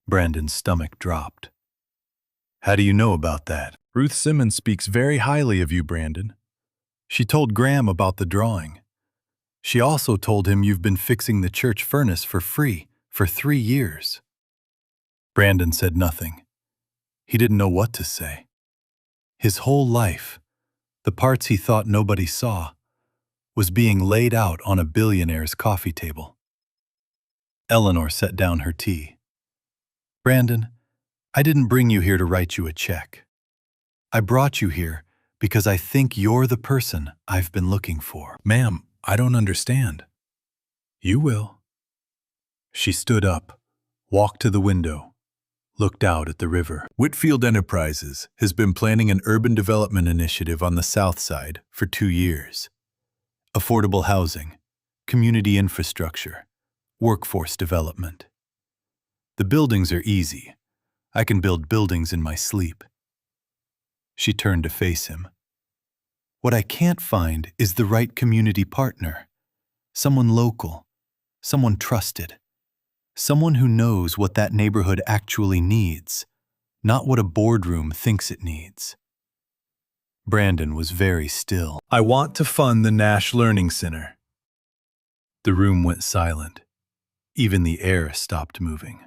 Brandon's stomach dropped. "How do you know about that?" "Ruth Simmons speaks very highly of you, Brandon. She told Graham about the drawing. She also told him you've been fixing the church furnace for free for 3 years. Brandon said nothing. He didn't know what to say. His whole life, the parts he thought nobody saw, was being laid out on a billionaire's coffee table. Eleanor set down her tea. "Brandon, I didn't bring you here to write you a check. I brought you here because I think you're the person I've been looking for." "Ma'am, I don't understand." "You will." She stood up, walked to the window, looked out at the river. "Whitfield Enterprises has been planning an urban development initiative on the south side for 2 years. Affordable housing, community infrastructure, workforce development. The buildings are easy. I can build buildings in my sleep. She turned to face him. What I can't find is the right community partner. Someone local, someone trusted, someone who knows what that neighborhood actually needs, not what a boardroom thinks it needs. Brandon was very still. I want to fund the Nash Learning Center. The room went silent. Even the air stopped moving.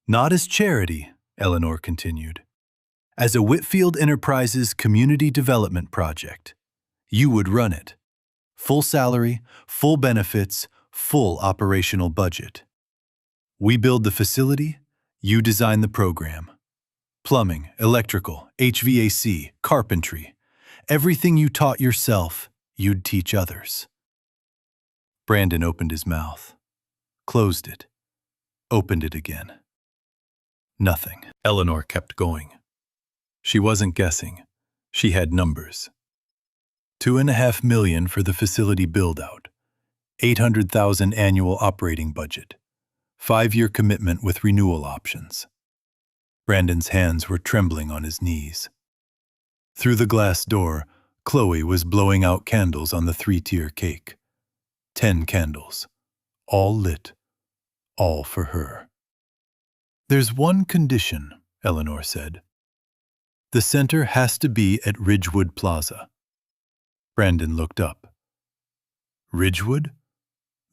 Not as charity, Eleanor continued. As a Whitfield Enterprises community development project. You would run it. Full salary, full benefits, full operational budget. We build the facility, you design the program. Plumbing, electrical, HVAC, carpentry. Everything you taught yourself, you'd teach others. Brandon opened his mouth, closed it, opened it again. Nothing. Eleanor kept going. She wasn't guessing. She had numbers. $2.5 million for the facility build-out. $800,000 annual operating budget. 5-year commitment with renewal options. Brandon's hands were trembling on his knees. Through the glass door, Chloe was blowing out candles on the 3-tier cake. 10 candles. All lit. All for her. There's one condition, Eleanor said. The center has to be at Ridgewood Plaza. Brandon looked up. Ridgewood?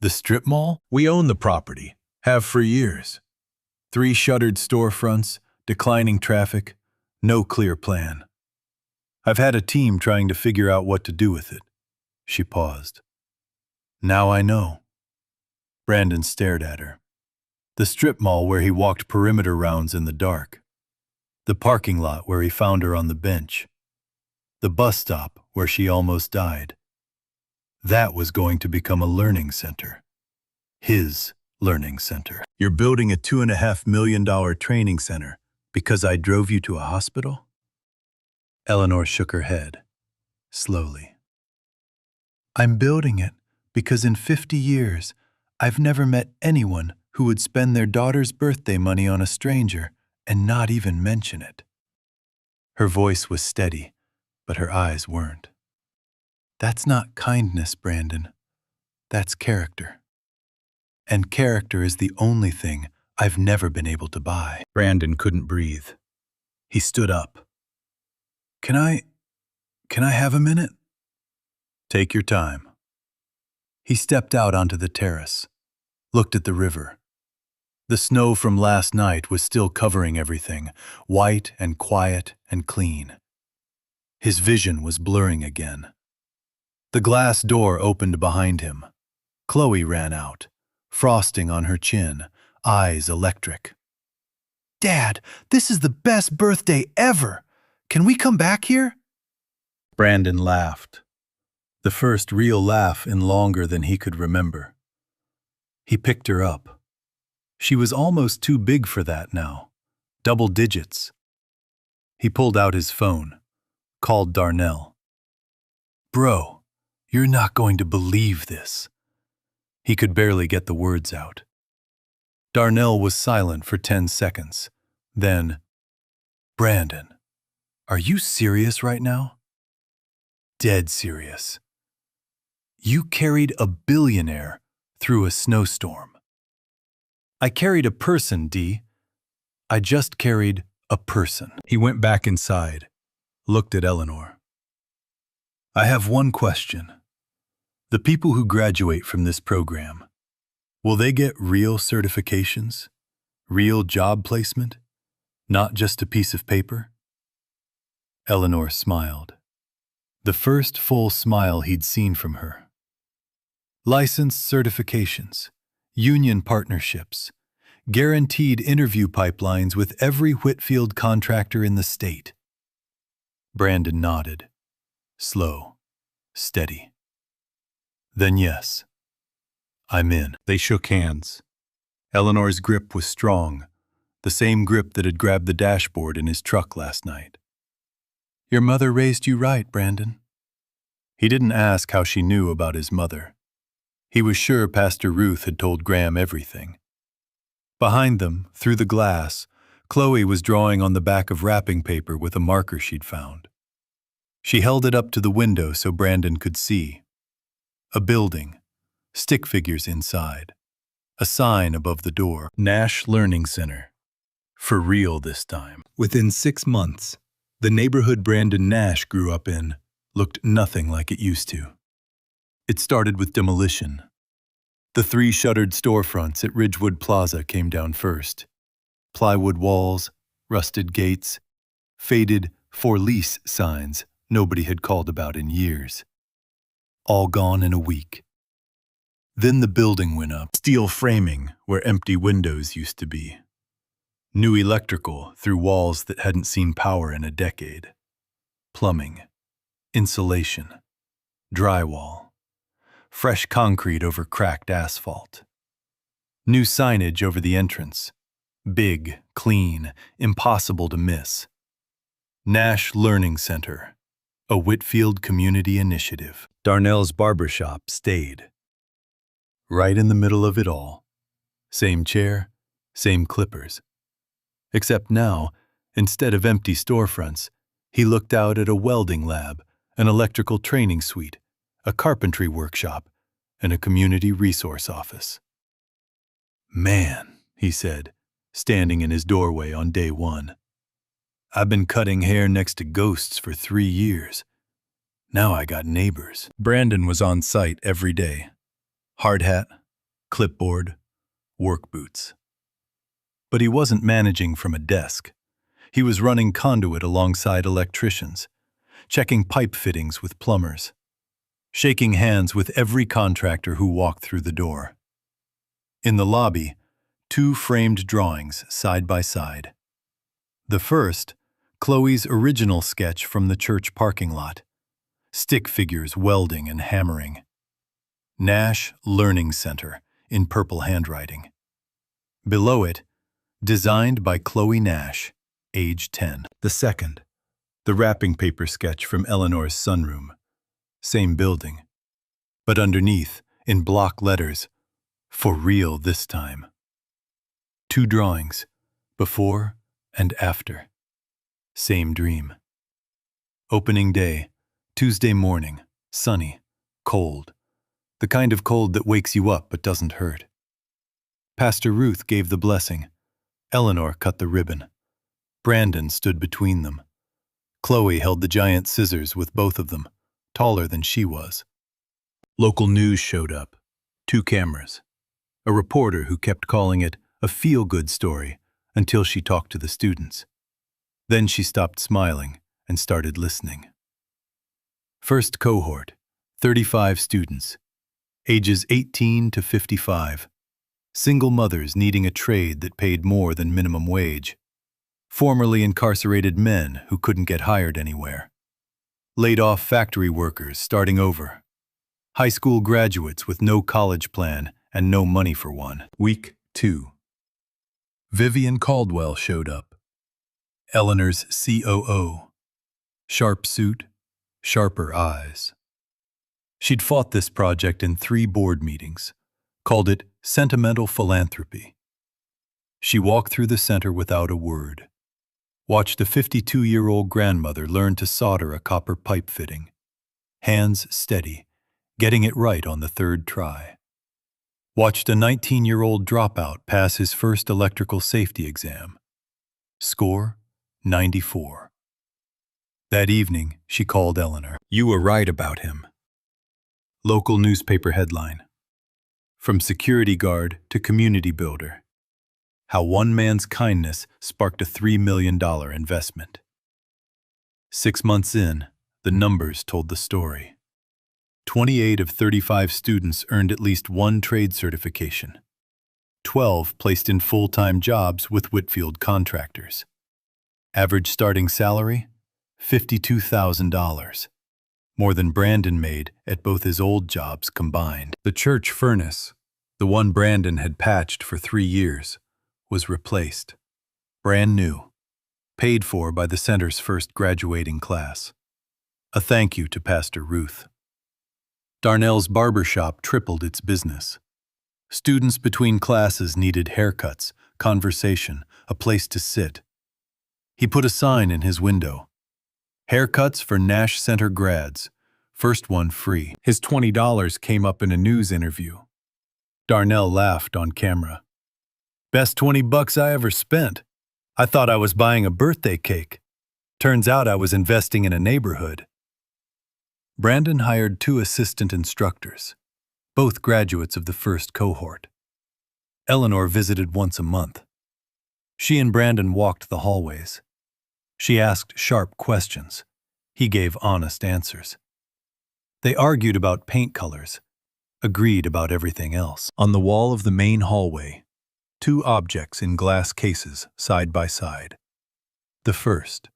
The strip mall? We own the property. Have for years. 3 shuttered storefronts, declining traffic, no clear plan. I've had a team trying to figure out what to do with it. She paused. Now I know. Brandon stared at her. The strip mall where he walked perimeter rounds in the dark. The parking lot where he found her on the bench. The bus stop where she almost died. That was going to become a learning center. His learning center. You're building a $2.5 million training center because I drove you to a hospital? Eleanor shook her head, slowly. I'm building it because in 50 years, I've never met anyone who would spend their daughter's birthday money on a stranger and not even mention it. Her voice was steady, but her eyes weren't. That's not kindness, Brandon. That's character. And character is the only thing I've never been able to buy. Brandon couldn't breathe. He stood up. Can I have a minute? Take your time. He stepped out onto the terrace, looked at the river. The snow from last night was still covering everything, white and quiet and clean. His vision was blurring again. The glass door opened behind him. Chloe ran out, frosting on her chin, eyes electric. Dad, this is the best birthday ever! Can we come back here? Brandon laughed. The first real laugh in longer than he could remember. He picked her up. She was almost too big for that now. Double digits. He pulled out his phone, called Darnell. Bro, you're not going to believe this. He could barely get the words out. Darnell was silent for 10 seconds. Then, Brandon, are you serious right now? Dead serious. You carried a billionaire through a snowstorm. I carried a person, D. I just carried a person. He went back inside, looked at Eleanor. I have one question. The people who graduate from this program, will they get real certifications? Real job placement? Not just a piece of paper? Eleanor smiled. The first full smile he'd seen from her. Licensed certifications, union partnerships, guaranteed interview pipelines with every Whitfield contractor in the state. Brandon nodded. Slow, steady. Then yes, I'm in. They shook hands. Eleanor's grip was strong, the same grip that had grabbed the dashboard in his truck last night. Your mother raised you right, Brandon. He didn't ask how she knew about his mother. He was sure Pastor Ruth had told Graham everything. Behind them, through the glass, Chloe was drawing on the back of wrapping paper with a marker she'd found. She held it up to the window so Brandon could see. A building, stick figures inside, a sign above the door, Nash Learning Center. For real this time. Within 6 months, the neighborhood Brandon Nash grew up in looked nothing like it used to. It started with demolition. The 3 shuttered storefronts at Ridgewood Plaza came down first. Plywood walls, rusted gates, faded "for lease" signs nobody had called about in years. All gone in a week. Then the building went up. Steel framing where empty windows used to be. New electrical through walls that hadn't seen power in a decade. Plumbing, insulation, drywall, fresh concrete over cracked asphalt. New signage over the entrance. Big, clean, impossible to miss. Nash Learning Center, a Whitfield community initiative. Darnell's barbershop stayed. Right in the middle of it all. Same chair, same clippers. Except now, instead of empty storefronts, he looked out at a welding lab, an electrical training suite, a carpentry workshop, and a community resource office. "Man," he said, standing in his doorway on day 1. "I've been cutting hair next to ghosts for 3 years. Now I got neighbors." Brandon was on site every day. Hard hat, clipboard, work boots. But he wasn't managing from a desk. He was running conduit alongside electricians, checking pipe fittings with plumbers, shaking hands with every contractor who walked through the door. In the lobby, 2 framed drawings side by side. The first, Chloe's original sketch from the church parking lot. Stick figures welding and hammering. Nash Learning Center in purple handwriting. Below it, designed by Chloe Nash, age 10. The second, the wrapping paper sketch from Eleanor's sunroom. Same building. But underneath, in block letters, "For real this time." 2 drawings, before and after. Same dream. Opening day, Tuesday morning, sunny, cold. The kind of cold that wakes you up but doesn't hurt. Pastor Ruth gave the blessing. Eleanor cut the ribbon. Brandon stood between them. Chloe held the giant scissors with both of them, taller than she was. Local news showed up. 2 cameras. A reporter who kept calling it a feel-good story until she talked to the students. Then she stopped smiling and started listening. First cohort, 35 students, ages 18 to 55. Single mothers needing a trade that paid more than minimum wage. Formerly incarcerated men who couldn't get hired anywhere. Laid-off factory workers starting over. High school graduates with no college plan and no money for one. Week 2. Vivian Caldwell showed up. Eleanor's COO. Sharp suit, sharper eyes. She'd fought this project in 3 board meetings, called it sentimental philanthropy. She walked through the center without a word, watched a 52-year-old grandmother learn to solder a copper pipe fitting, hands steady, getting it right on the 3rd try. Watched a 19-year-old dropout pass his first electrical safety exam. Score, 94. That evening, she called Eleanor. "You were right about him." Local newspaper headline. From security guard to community builder. How one man's kindness sparked a $3 million investment. 6 months in, the numbers told the story. 28 of 35 students earned at least 1 trade certification. 12 placed in full-time jobs with Whitfield contractors. Average starting salary, $52,000. More than Brandon made at both his old jobs combined. The church furnace, the one Brandon had patched for 3 years, was replaced. Brand new. Paid for by the center's first graduating class. A thank you to Pastor Ruth. Darnell's barbershop tripled its business. Students between classes needed haircuts, conversation, a place to sit. He put a sign in his window. Haircuts for Nash Center grads. First one free. His $20 came up in a news interview. Darnell laughed on camera. Best $20 I ever spent. I thought I was buying a birthday cake. Turns out I was investing in a neighborhood. Brandon hired 2 assistant instructors, both graduates of the first cohort. Eleanor visited once a month. She and Brandon walked the hallways. She asked sharp questions. He gave honest answers. They argued about paint colors, agreed about everything else. On the wall of the main hallway, 2 objects in glass cases side by side. The first,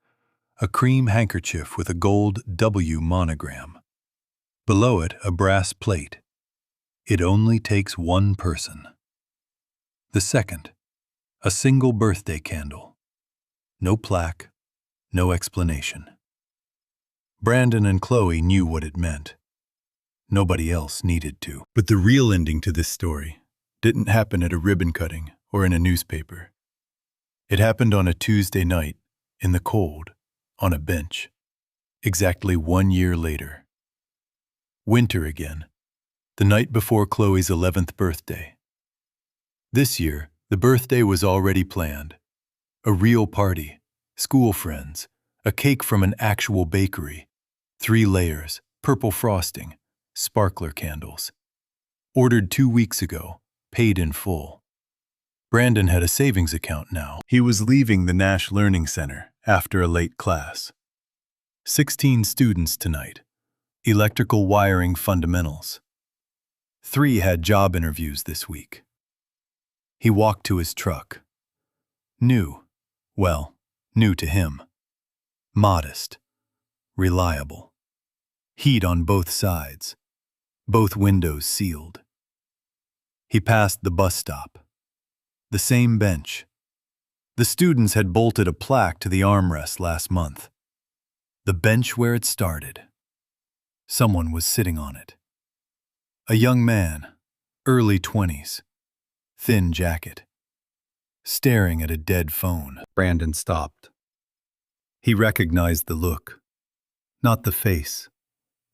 a cream handkerchief with a gold W monogram. Below it, a brass plate. It only takes one person. The second, a single birthday candle. No plaque, no explanation. Brandon and Chloe knew what it meant. Nobody else needed to. But the real ending to this story didn't happen at a ribbon cutting or in a newspaper. It happened on a Tuesday night, in the cold, on a bench, exactly 1 year later. Winter again, the night before Chloe's 11th birthday. This year, the birthday was already planned. A real party, school friends, a cake from an actual bakery, 3 layers, purple frosting, sparkler candles. Ordered 2 weeks ago, paid in full. Brandon had a savings account now. He was leaving the Nash Learning Center after a late class. 16 students tonight. Electrical wiring fundamentals. 3 had job interviews this week. He walked to his truck. New. Well, new to him. Modest. Reliable. Heat on both sides. Both windows sealed. He passed the bus stop. The same bench. The students had bolted a plaque to the armrest last month. The bench where it started. Someone was sitting on it. A young man, early 20s, thin jacket, staring at a dead phone. Brandon stopped. He recognized the look. Not the face,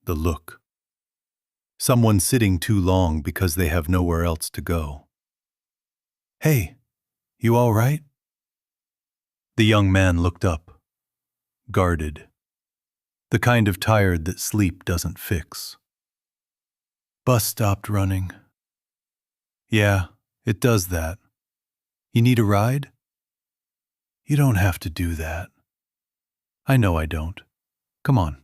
the look. Someone sitting too long because they have nowhere else to go. Hey, you all right? The young man looked up, guarded. The kind of tired that sleep doesn't fix. Bus stopped running. Yeah, it does that. You need a ride? You don't have to do that. I know I don't. Come on.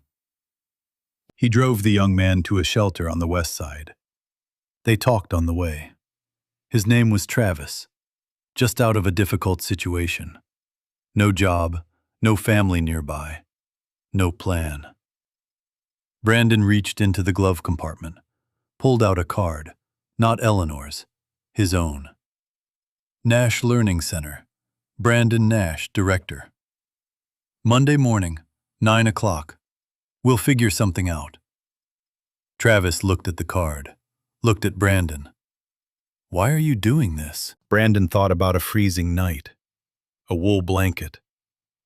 He drove the young man to a shelter on the west side. They talked on the way. His name was Travis, just out of a difficult situation. No job, no family nearby, no plan. Brandon reached into the glove compartment, pulled out a card, not Eleanor's, his own. Nash Learning Center, Brandon Nash, Director. Monday morning, 9 o'clock. We'll figure something out. Travis looked at the card, looked at Brandon. Why are you doing this? Brandon thought about a freezing night, a wool blanket,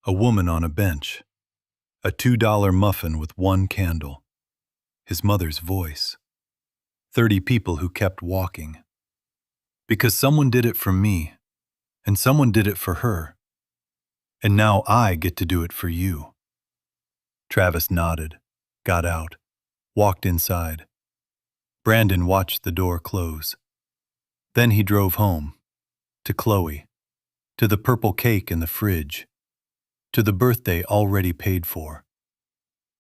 a woman on a bench, a $2 muffin with 1 candle, his mother's voice, 30 people who kept walking. Because someone did it for me, and someone did it for her, and now I get to do it for you. Travis nodded, got out, walked inside. Brandon watched the door close. Then he drove home, to Chloe, to the purple cake in the fridge, to the birthday already paid for,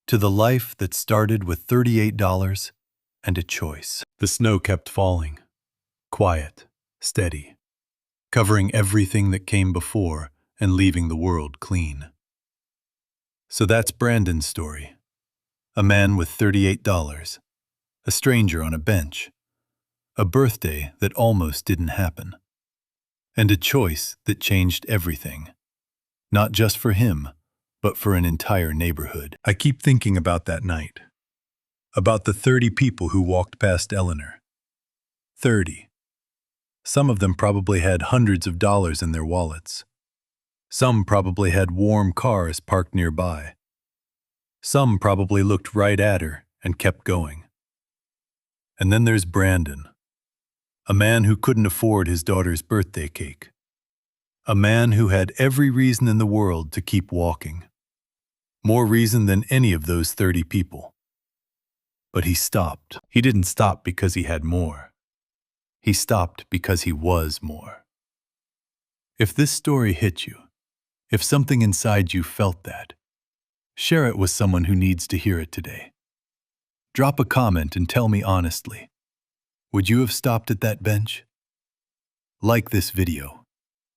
to the life that started with $38 and a choice. The snow kept falling, quiet, steady, covering everything that came before and leaving the world clean. So that's Brandon's story. A man with $38, a stranger on a bench, a birthday that almost didn't happen, and a choice that changed everything, not just for him, but for an entire neighborhood. I keep thinking about that night, about the 30 people who walked past Eleanor. 30. Some of them probably had hundreds of dollars in their wallets. Some probably had warm cars parked nearby. Some probably looked right at her and kept going. And then there's Brandon, a man who couldn't afford his daughter's birthday cake. A man who had every reason in the world to keep walking. More reason than any of those 30 people. But he stopped. He didn't stop because he had more. He stopped because he was more. If this story hit you, if something inside you felt that, share it with someone who needs to hear it today. Drop a comment and tell me honestly, would you have stopped at that bench? Like this video.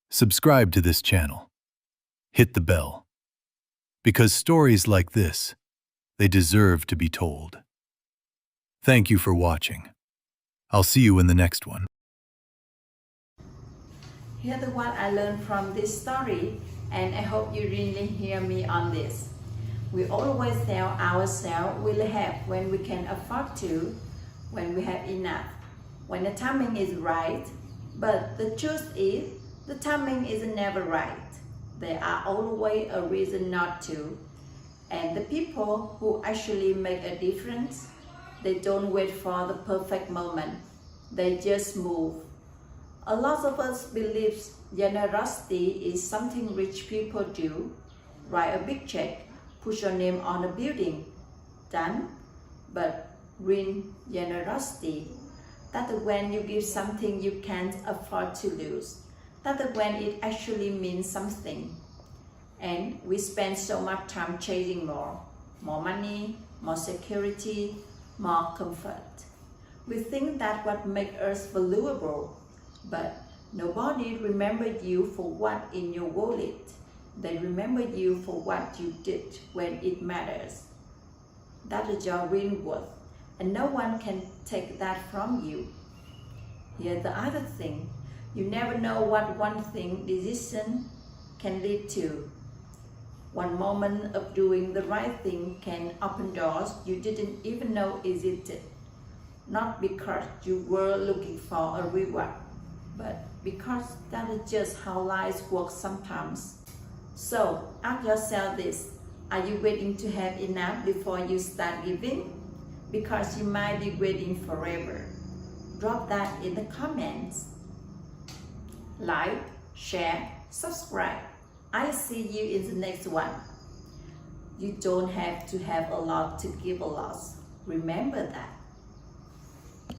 Subscribe to this channel. Hit the bell. Because stories like this, they deserve to be told. Thank you for watching. I'll see you in the next one. Here's what I learned from this story, and I hope you really hear me on this. We always tell ourselves we'll have when we can afford to, when we have enough, when the timing is right. But the truth is, the timing is never right. There are always a reason not to. And the people who actually make a difference, they don't wait for the perfect moment. They just move. A lot of us believe generosity is something rich people do. Write a big check, put your name on a building. Done. But real generosity, that's when you give something you can't afford to lose. That's when it actually means something. And we spend so much time chasing more money, more security, more comfort. We think that's what makes us valuable, but nobody remembers you for what in your wallet. They remember you for what you did when it matters. That is your real worth, and no one can take that from you. Here's the other thing. You never know what one thing decision can lead to. One moment of doing the right thing can open doors you didn't even know existed. Not because you were looking for a reward, but because that is just how life works sometimes. So ask yourself this: are you waiting to have enough before you start giving? Because you might be waiting forever. Drop that in the comments. Like, share, subscribe. I'll see you in the next one. You don't have to have a lot to give a lot. Remember that.